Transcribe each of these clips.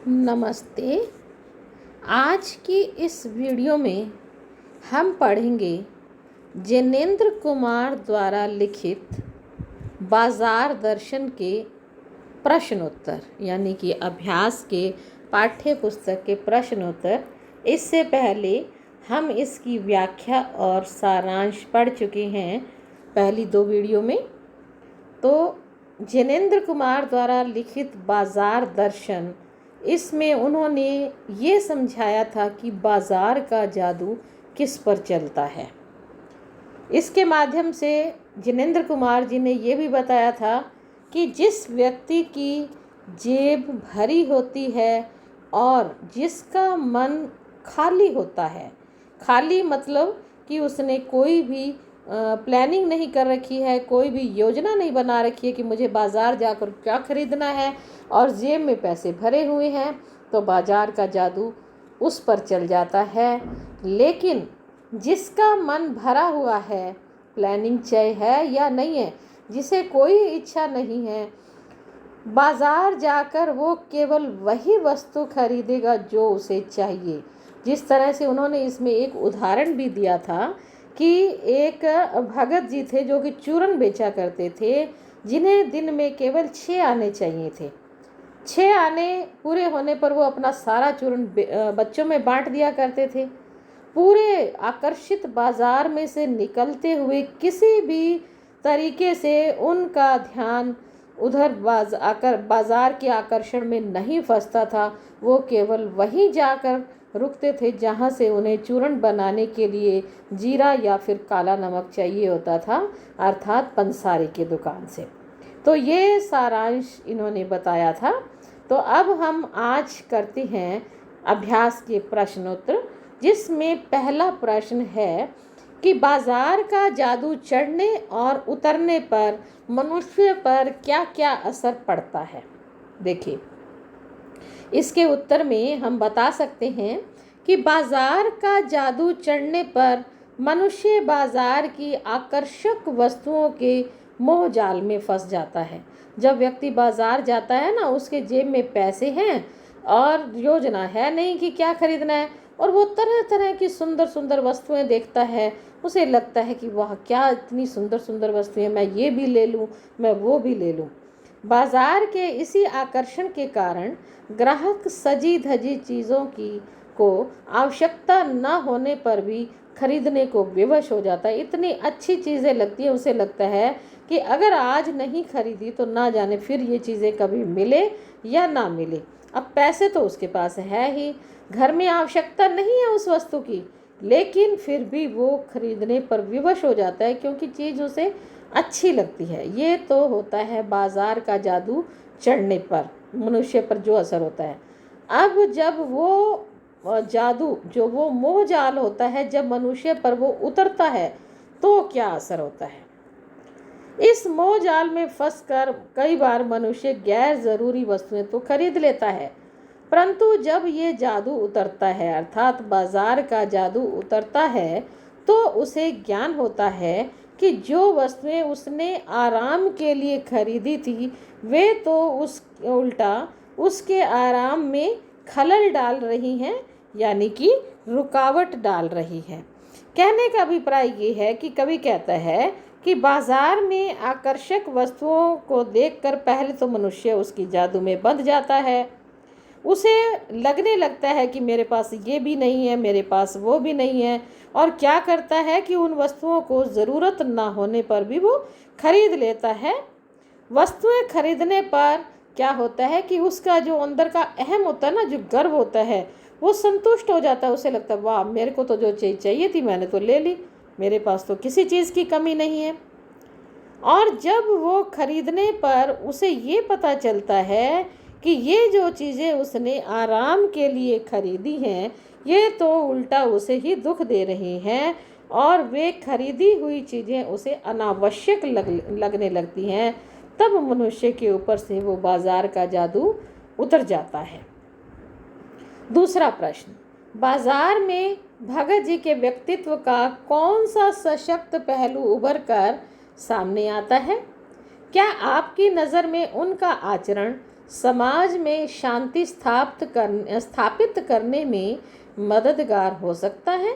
नमस्ते। आज की इस वीडियो में हम पढ़ेंगे जिनेंद्र कुमार द्वारा लिखित बाजार दर्शन के प्रश्नोत्तर यानी कि अभ्यास के पाठ्य पुस्तक के प्रश्नोत्तर। इससे पहले हम इसकी व्याख्या और सारांश पढ़ चुके हैं पहली 2 वीडियो में। तो जिनेंद्र कुमार द्वारा लिखित बाजार दर्शन, इसमें उन्होंने ये समझाया था कि बाज़ार का जादू किस पर चलता है। इसके माध्यम से जिनेंद्र कुमार जी ने ये भी बताया था कि जिस व्यक्ति की जेब भरी होती है और जिसका मन खाली होता है, खाली मतलब कि उसने कोई भी प्लानिंग नहीं कर रखी है, कोई भी योजना नहीं बना रखी है कि मुझे बाज़ार जाकर क्या खरीदना है, और जेब में पैसे भरे हुए हैं, तो बाज़ार का जादू उस पर चल जाता है। लेकिन जिसका मन भरा हुआ है, प्लानिंग चाहे है या नहीं है, जिसे कोई इच्छा नहीं है, बाज़ार जाकर वो केवल वही वस्तु खरीदेगा जो उसे चाहिए। जिस तरह से उन्होंने इसमें एक उदाहरण भी दिया था कि एक भगत जी थे जो कि चूरन बेचा करते थे, जिन्हें दिन में केवल 6 आने चाहिए थे। 6 आने पूरे होने पर वो अपना सारा चूरन बच्चों में बांट दिया करते थे। पूरे आकर्षित बाजार में से निकलते हुए किसी भी तरीके से उनका ध्यान उधर बाजार के आकर्षण में नहीं फंसता था। वो केवल वहीं जाकर रुकते थे जहाँ से उन्हें चूरन बनाने के लिए जीरा या फिर काला नमक चाहिए होता था, अर्थात पंसारी की दुकान से। तो ये सारांश इन्होंने बताया था। तो अब हम आज करते हैं अभ्यास के प्रश्नोत्तर, जिसमें पहला प्रश्न है कि बाजार का जादू चढ़ने और उतरने पर मनुष्य पर क्या क्या असर पड़ता है। देखिए, इसके उत्तर में हम बता सकते हैं कि बाजार का जादू चढ़ने पर मनुष्य बाजार की आकर्षक वस्तुओं के मोह जाल में फंस जाता है। जब व्यक्ति बाजार जाता है ना, उसके जेब में पैसे हैं और योजना है नहीं कि क्या खरीदना है, और वो तरह तरह की सुंदर सुंदर वस्तुएं देखता है। उसे लगता है कि वाह, क्या इतनी सुंदर सुंदर वस्तुएं, मैं ये भी ले लूँ, मैं वो भी ले लूँ। बाजार के इसी आकर्षण के कारण ग्राहक सजी धजी चीज़ों को आवश्यकता न होने पर भी खरीदने को विवश हो जाता है। इतनी अच्छी चीज़ें लगती हैं, उसे लगता है कि अगर आज नहीं खरीदी तो ना जाने फिर ये चीज़ें कभी मिले या ना मिले। अब पैसे तो उसके पास है ही, घर में आवश्यकता नहीं है उस वस्तु की, लेकिन फिर भी वो खरीदने पर विवश हो जाता है क्योंकि चीज़ उसे अच्छी लगती है। ये तो होता है बाजार का जादू चढ़ने पर मनुष्य पर जो असर होता है। अब जब वो जादू, जो वो मोह जाल होता है, जब मनुष्य पर वो उतरता है तो क्या असर होता है। इस मोह जाल में फंसकर कई बार मनुष्य गैर ज़रूरी वस्तुएं तो खरीद लेता है, परंतु जब ये जादू उतरता है, अर्थात बाजार का जादू उतरता है, तो उसे ज्ञान होता है कि जो वस्तुएं उसने आराम के लिए खरीदी थी, वे तो उस उल्टा उसके आराम में खलल डाल रही हैं, यानी कि रुकावट डाल रही है। कहने का अभिप्राय ये है कि कवि कहता है कि बाजार में आकर्षक वस्तुओं को देखकर पहले तो मनुष्य उसकी जादू में बंध जाता है। उसे लगने लगता है कि मेरे पास ये भी नहीं है, मेरे पास वो भी नहीं है, और क्या करता है कि उन वस्तुओं को ज़रूरत ना होने पर भी वो खरीद लेता है। वस्तुएं खरीदने पर क्या होता है कि उसका जो अंदर का अहम होता है ना, जो गर्व होता है, वो संतुष्ट हो जाता है। उसे लगता है वाह, मेरे को तो जो चीज़ चाहिए थी मैंने तो ले ली, मेरे पास तो किसी चीज़ की कमी नहीं है। और जब वो खरीदने पर उसे ये पता चलता है कि ये जो चीज़ें उसने आराम के लिए खरीदी हैं, ये तो उल्टा उसे ही दुख दे रही हैं, और वे खरीदी हुई चीज़ें उसे अनावश्यक लगने लगती हैं, तब मनुष्य के ऊपर से वो बाजार का जादू उतर जाता है। दूसरा प्रश्न, बाजार में भगत जी के व्यक्तित्व का कौन सा सशक्त पहलू उभर कर सामने आता है। क्या आपकी नज़र में उनका आचरण समाज में शांति स्थापित करने में मददगार हो सकता है।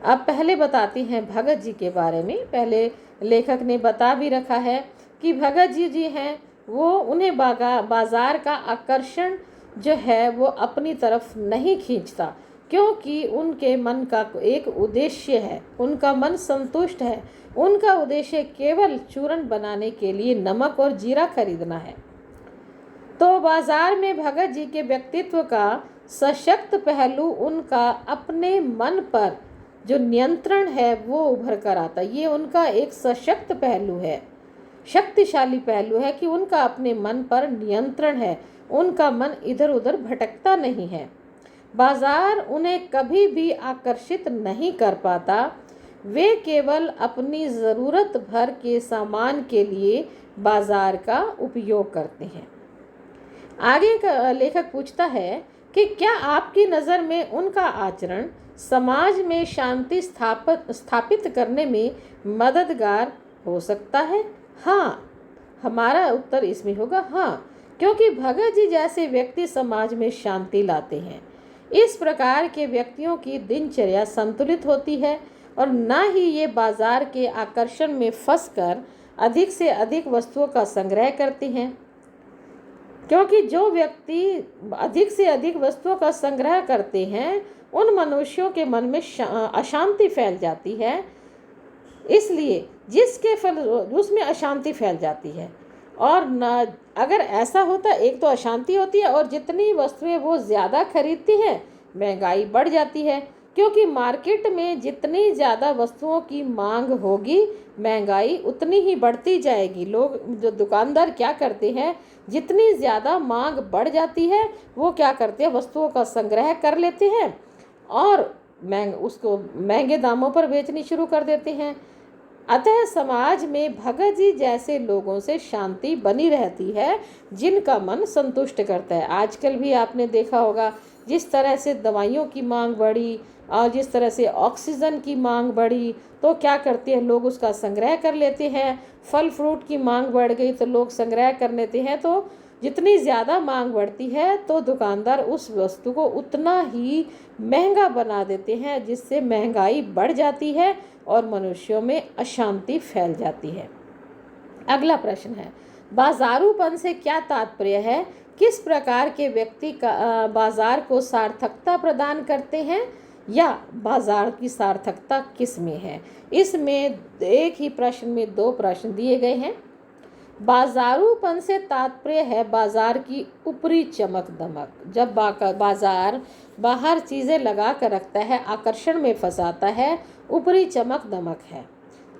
अब पहले बताती हैं भगत जी के बारे में। पहले लेखक ने बता भी रखा है कि भगत जी हैं वो उन्हें बाजार का आकर्षण जो है वो अपनी तरफ नहीं खींचता, क्योंकि उनके मन का एक उद्देश्य है, उनका मन संतुष्ट है। उनका उद्देश्य केवल चूर्ण बनाने के लिए नमक और जीरा खरीदना है। तो बाजार में भगत जी के व्यक्तित्व का सशक्त पहलू उनका अपने मन पर जो नियंत्रण है वो उभर कर आता। ये उनका एक सशक्त पहलू है, शक्तिशाली पहलू है कि उनका अपने मन पर नियंत्रण है, उनका मन इधर उधर भटकता नहीं है। बाजार उन्हें कभी भी आकर्षित नहीं कर पाता। वे केवल अपनी ज़रूरत भर के सामान के लिए बाजार का उपयोग करते हैं। आगे का लेखक पूछता है कि क्या आपकी नज़र में उनका आचरण समाज में शांति स्थापित करने में मददगार हो सकता है? हाँ, हमारा उत्तर इसमें होगा हाँ, क्योंकि भगत जी जैसे व्यक्ति समाज में शांति लाते हैं। इस प्रकार के व्यक्तियों की दिनचर्या संतुलित होती है और न ही ये बाजार के आकर्षण में फंसकर अधिक से अधिक वस्तुओं का संग्रह करते हैं, क्योंकि जो व्यक्ति अधिक से अधिक वस्तुओं का संग्रह करते हैं उन मनुष्यों के मन में अशांति फैल जाती है। इसलिए जिसके फल उसमें अशांति फैल जाती है। और न अगर ऐसा होता, एक तो अशांति होती है और जितनी वस्तुएं वो ज़्यादा खरीदती हैं महंगाई बढ़ जाती है, क्योंकि मार्केट में जितनी ज़्यादा वस्तुओं की मांग होगी महंगाई उतनी ही बढ़ती जाएगी। लोग जो दुकानदार क्या करते हैं, जितनी ज़्यादा मांग बढ़ जाती है वो क्या करते हैं, वस्तुओं का संग्रह कर लेते हैं और उसको महंगे दामों पर बेचनी शुरू कर देते हैं। अतः समाज में भगत जी जैसे लोगों से शांति बनी रहती है जिनका मन संतुष्ट करता है। आजकल भी आपने देखा होगा जिस तरह से दवाइयों की मांग बढ़ी और जिस तरह से ऑक्सीजन की मांग बढ़ी तो क्या करते हैं लोग उसका संग्रह कर लेते हैं। फल फ्रूट की मांग बढ़ गई तो लोग संग्रह कर लेते हैं। तो जितनी ज़्यादा मांग बढ़ती है तो दुकानदार उस वस्तु को उतना ही महंगा बना देते हैं, जिससे महंगाई बढ़ जाती है और मनुष्यों में अशांति फैल जाती है। अगला प्रश्न है, बाजारूपन से क्या तात्पर्य है? किस प्रकार के व्यक्ति का बाजार को सार्थकता प्रदान करते हैं या बाजार की सार्थकता किस में है? इसमें एक ही प्रश्न में दो प्रश्न दिए गए हैं। बाजारूपन से तात्पर्य है बाजार की ऊपरी चमक दमक। जब बाजार बाहर चीज़ें लगा कर रखता है, आकर्षण में फंसाता है, ऊपरी चमक दमक है।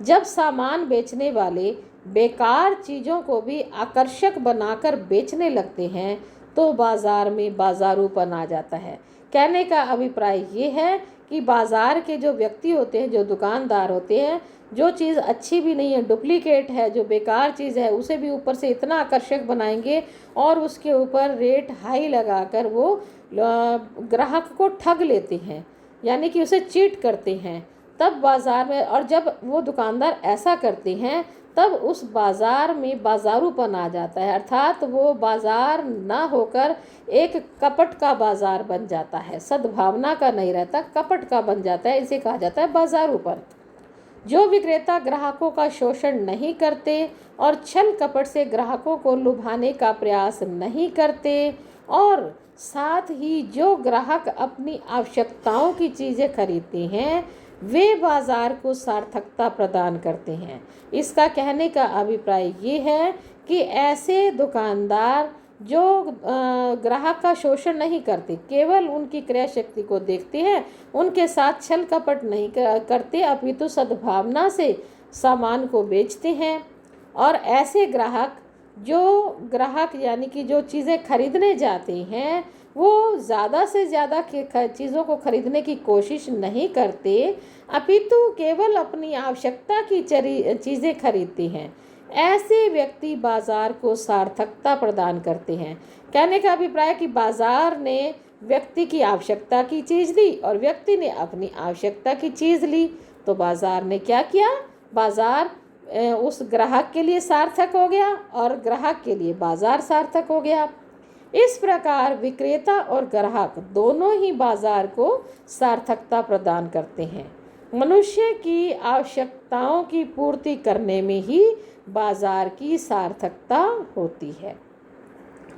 जब सामान बेचने वाले बेकार चीज़ों को भी आकर्षक बनाकर बेचने लगते हैं तो बाजार में बाजारूपन आ जाता है। कहने का अभिप्राय ये है कि बाजार के जो व्यक्ति होते हैं, जो दुकानदार होते हैं, जो चीज़ अच्छी भी नहीं है, डुप्लीकेट है, जो बेकार चीज़ है, उसे भी ऊपर से इतना आकर्षक बनाएंगे और उसके ऊपर रेट हाई लगाकर वो ग्राहक को ठग लेते हैं, यानी कि उसे चीट करते हैं। तब बाज़ार में, और जब वो दुकानदार ऐसा करते हैं तब उस बाज़ार में बाजारूपन आ जाता है, अर्थात वो बाज़ार ना होकर एक कपट का बाज़ार बन जाता है, सद्भावना का नहीं रहता, कपट का बन जाता है। इसे कहा जाता है बाजारूपन। जो विक्रेता ग्राहकों का शोषण नहीं करते और छल कपट से ग्राहकों को लुभाने का प्रयास नहीं करते और साथ ही जो ग्राहक अपनी आवश्यकताओं की चीज़ें खरीदते हैं वे बाजार को सार्थकता प्रदान करते हैं। इसका कहने का अभिप्राय ये है कि ऐसे दुकानदार जो ग्राहक का शोषण नहीं करते, केवल उनकी क्रय शक्ति को देखते हैं, उनके साथ छल कपट नहीं करते, अपितु सद्भावना से सामान को बेचते हैं। और ऐसे ग्राहक यानी कि जो चीज़ें खरीदने जाते हैं वो ज़्यादा से ज़्यादा चीज़ों को खरीदने की कोशिश नहीं करते, अपितु केवल अपनी आवश्यकता की चीज़ें खरीदते हैं। ऐसे व्यक्ति बाजार को सार्थकता प्रदान करते हैं। कहने का अभिप्राय कि बाजार ने व्यक्ति की आवश्यकता की चीज़ ली और व्यक्ति ने अपनी आवश्यकता की चीज़ ली, तो बाजार ने क्या किया, बाजार उस ग्राहक के लिए सार्थक हो गया और ग्राहक के लिए बाजार सार्थक हो गया। इस प्रकार विक्रेता और ग्राहक दोनों ही बाजार को सार्थकता प्रदान करते हैं। मनुष्य की आवश्यकताओं की पूर्ति करने में ही बाजार की सार्थकता होती है।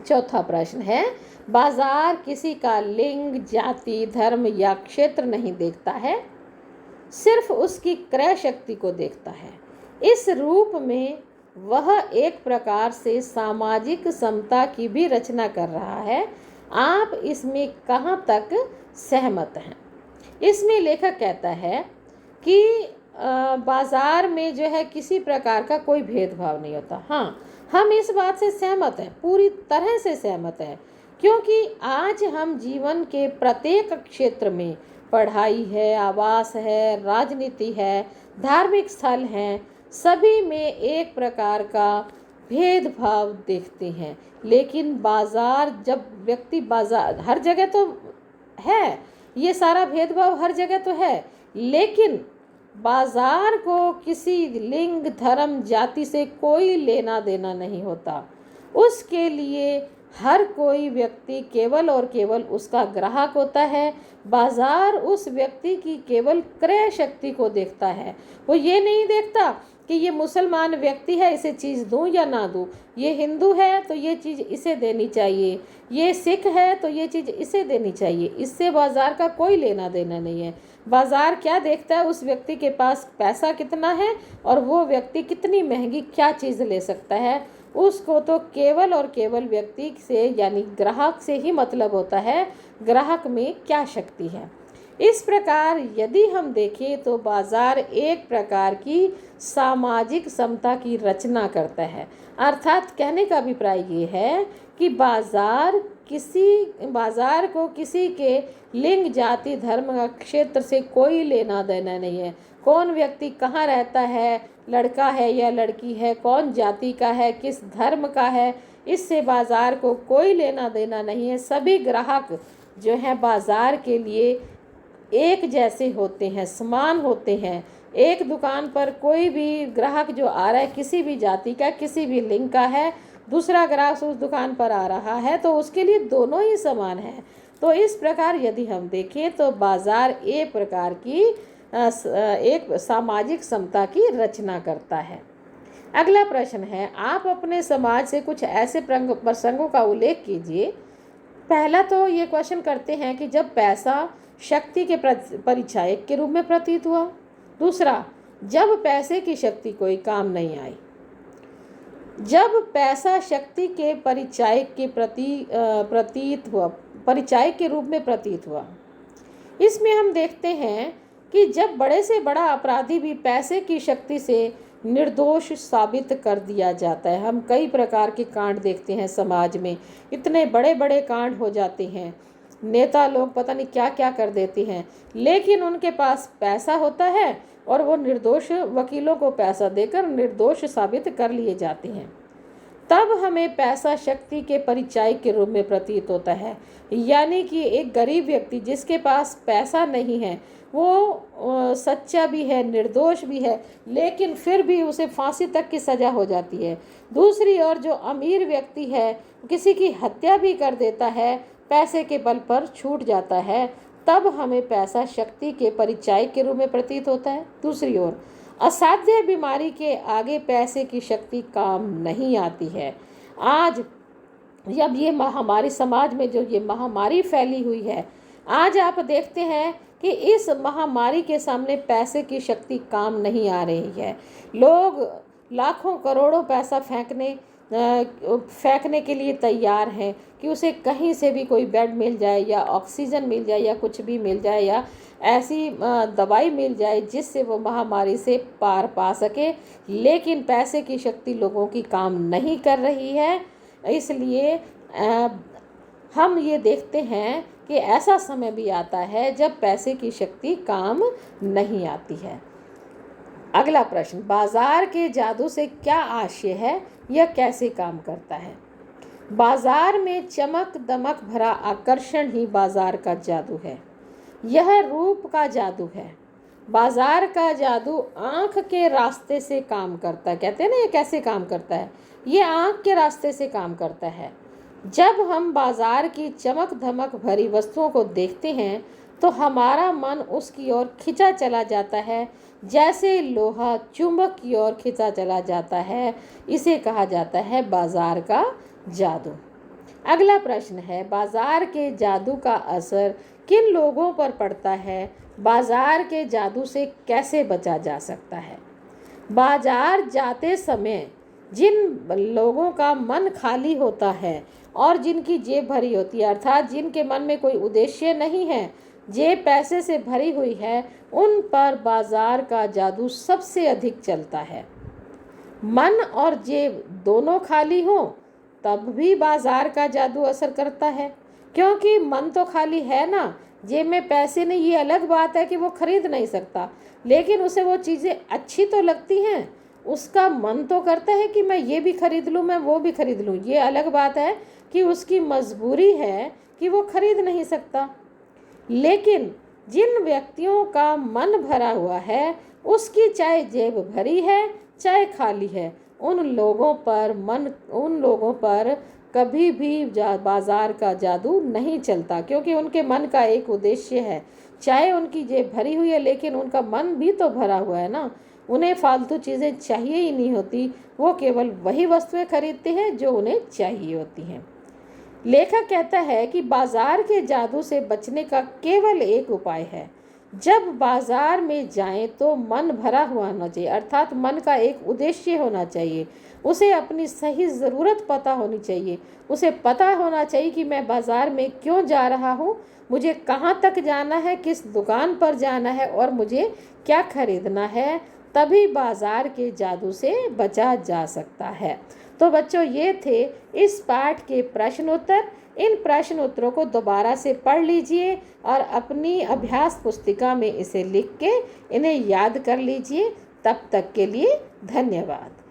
चौथा प्रश्न है, बाजार किसी का लिंग, जाति, धर्म या क्षेत्र नहीं देखता है, सिर्फ उसकी क्रय शक्ति को देखता है। इस रूप में वह एक प्रकार से सामाजिक समता की भी रचना कर रहा है। आप इसमें कहाँ तक सहमत हैं? इसमें लेखक कहता है कि बाजार में जो है किसी प्रकार का कोई भेदभाव नहीं होता। हाँ, हम इस बात से सहमत हैं, पूरी तरह से सहमत हैं, क्योंकि आज हम जीवन के प्रत्येक क्षेत्र में, पढ़ाई है, आवास है, राजनीति है, धार्मिक स्थल हैं, सभी में एक प्रकार का भेदभाव देखते हैं। लेकिन बाजार, जब व्यक्ति बाजार, हर जगह तो है, ये सारा भेदभाव हर जगह तो है, लेकिन बाजार को किसी लिंग, धर्म, जाति से कोई लेना देना नहीं होता। उसके लिए हर कोई व्यक्ति केवल और केवल उसका ग्राहक होता है। बाजार उस व्यक्ति की केवल क्रय शक्ति को देखता है। वो ये नहीं देखता कि ये मुसलमान व्यक्ति है, इसे चीज़ दूं या ना दूं, ये हिंदू है तो ये चीज़ इसे देनी चाहिए, ये सिख है तो ये चीज़ इसे देनी चाहिए। इससे बाजार का कोई लेना देना नहीं है। बाजार क्या देखता है? उस व्यक्ति के पास पैसा कितना है और वो व्यक्ति कितनी महंगी क्या चीज़ ले सकता है। उसको तो केवल और केवल व्यक्ति से, यानी ग्राहक से ही मतलब होता है, ग्राहक में क्या शक्ति है। इस प्रकार यदि हम देखें तो बाजार एक प्रकार की सामाजिक समता की रचना करता है। अर्थात कहने का अभिप्राय ये है कि बाजार को किसी के लिंग, जाति, धर्म या क्षेत्र से कोई लेना देना नहीं है। कौन व्यक्ति कहाँ रहता है, लड़का है या लड़की है, कौन जाति का है, किस धर्म का है, इससे बाजार को कोई लेना देना नहीं है। सभी ग्राहक जो हैं बाजार के लिए एक जैसे होते हैं, समान होते हैं। एक दुकान पर कोई भी ग्राहक जो आ रहा है, किसी भी जाति का, किसी भी लिंग का है, दूसरा ग्राहक उस दुकान पर आ रहा है तो उसके लिए दोनों ही समान हैं। तो इस प्रकार यदि हम देखें तो बाजार एक प्रकार की एक सामाजिक समता की रचना करता है। अगला प्रश्न है, आप अपने समाज से कुछ ऐसे प्रसंगों का उल्लेख कीजिए। पहला तो ये क्वेश्चन करते हैं कि जब पैसा शक्ति के परिचायक के रूप में प्रतीत हुआ। दूसरा, जब पैसे की शक्ति कोई काम नहीं आई। जब पैसा शक्ति के परिचायक के परिचायक के रूप में प्रतीत हुआ। इसमें हम देखते हैं कि जब बड़े से बड़ा अपराधी भी पैसे की शक्ति से निर्दोष साबित कर दिया जाता है। हम कई प्रकार के कांड देखते हैं समाज में, इतने बड़े बड़े कांड हो जाते हैं, नेता लोग पता नहीं क्या क्या कर देते हैं, लेकिन उनके पास पैसा होता है और वो निर्दोष वकीलों को पैसा देकर निर्दोष साबित कर लिए जाते हैं। तब हमें पैसा शक्ति के परिचायक के रूप में प्रतीत होता है। यानी कि एक गरीब व्यक्ति जिसके पास पैसा नहीं है, वो सच्चा भी है, निर्दोष भी है, लेकिन फिर भी उसे फांसी तक की सज़ा हो जाती है। दूसरी ओर जो अमीर व्यक्ति है, किसी की हत्या भी कर देता है, पैसे के बल पर छूट जाता है, तब हमें पैसा शक्ति के परिचायक के रूप में प्रतीत होता है। दूसरी ओर असाध्य बीमारी के आगे पैसे की शक्ति काम नहीं आती है। आज जब ये हमारे समाज में जो ये महामारी फैली हुई है, आज आप देखते हैं कि इस महामारी के सामने पैसे की शक्ति काम नहीं आ रही है। लोग लाखों करोड़ों पैसा फेंकने के लिए तैयार हैं कि उसे कहीं से भी कोई बेड मिल जाए या ऑक्सीजन मिल जाए या कुछ भी मिल जाए या ऐसी दवाई मिल जाए जिससे वो महामारी से पार पा सके। लेकिन पैसे की शक्ति लोगों की काम नहीं कर रही है। इसलिए हम ये देखते हैं कि ऐसा समय भी आता है जब पैसे की शक्ति काम नहीं आती है। अगला प्रश्न, बाजार के जादू से क्या आशय है, यह कैसे काम करता है? बाजार में चमक दमक भरा आकर्षण ही बाजार का जादू है। यह रूप का जादू है। बाजार का जादू आँख के रास्ते से काम करता है। कहते हैं ना, ये कैसे काम करता है? ये आँख के रास्ते से काम करता है। जब हम बाजार की चमक धमक भरी वस्तुओं को देखते हैं तो हमारा मन उसकी ओर खिंचा चला जाता है, जैसे लोहा चुंबक की ओर खिंचा चला जाता है। इसे कहा जाता है बाजार का जादू। अगला प्रश्न है, बाजार के जादू का असर किन लोगों पर पड़ता है? बाजार के जादू से कैसे बचा जा सकता है? बाजार जाते समय जिन लोगों का मन खाली होता है और जिनकी जेब भरी होती है, अर्थात जिनके मन में कोई उद्देश्य नहीं है, जेब पैसे से भरी हुई है, उन पर बाजार का जादू सबसे अधिक चलता है। मन और जेब दोनों खाली हों तब भी बाजार का जादू असर करता है, क्योंकि मन तो खाली है ना, जेब में पैसे नहीं। ये अलग बात है कि वो खरीद नहीं सकता, लेकिन उसे वो चीज़ें अच्छी तो लगती हैं, उसका मन तो करता है कि मैं ये भी खरीद लूँ, मैं वो भी खरीद लूँ। ये अलग बात है कि उसकी मजबूरी है कि वो खरीद नहीं सकता। लेकिन जिन व्यक्तियों का मन भरा हुआ है, उसकी चाहे जेब भरी है चाहे खाली है, उन लोगों पर कभी भी बाजार का जादू नहीं चलता, क्योंकि उनके मन का एक उद्देश्य है। चाहे उनकी जेब भरी हुई है लेकिन उनका मन भी तो भरा हुआ है ना, उन्हें फालतू चीज़ें चाहिए ही नहीं होती। वो केवल वही वस्तुएं खरीदते हैं जो उन्हें चाहिए होती हैं। लेखक कहता है कि बाजार के जादू से बचने का केवल एक उपाय है। जब बाजार में जाएं तो मन भरा हुआ होना चाहिए, अर्थात मन का एक उद्देश्य होना चाहिए। उसे अपनी सही ज़रूरत पता होनी चाहिए। उसे पता होना चाहिए कि मैं बाजार में क्यों जा रहा हूँ, मुझे कहाँ तक जाना है, किस दुकान पर जाना है और मुझे क्या खरीदना है। तभी बाजार के जादू से बचा जा सकता है। तो बच्चों, ये थे इस पाठ के प्रश्न उत्तर। इन प्रश्न उत्तरों को दोबारा से पढ़ लीजिए और अपनी अभ्यास पुस्तिका में इसे लिख के इन्हें याद कर लीजिए। तब तक के लिए धन्यवाद।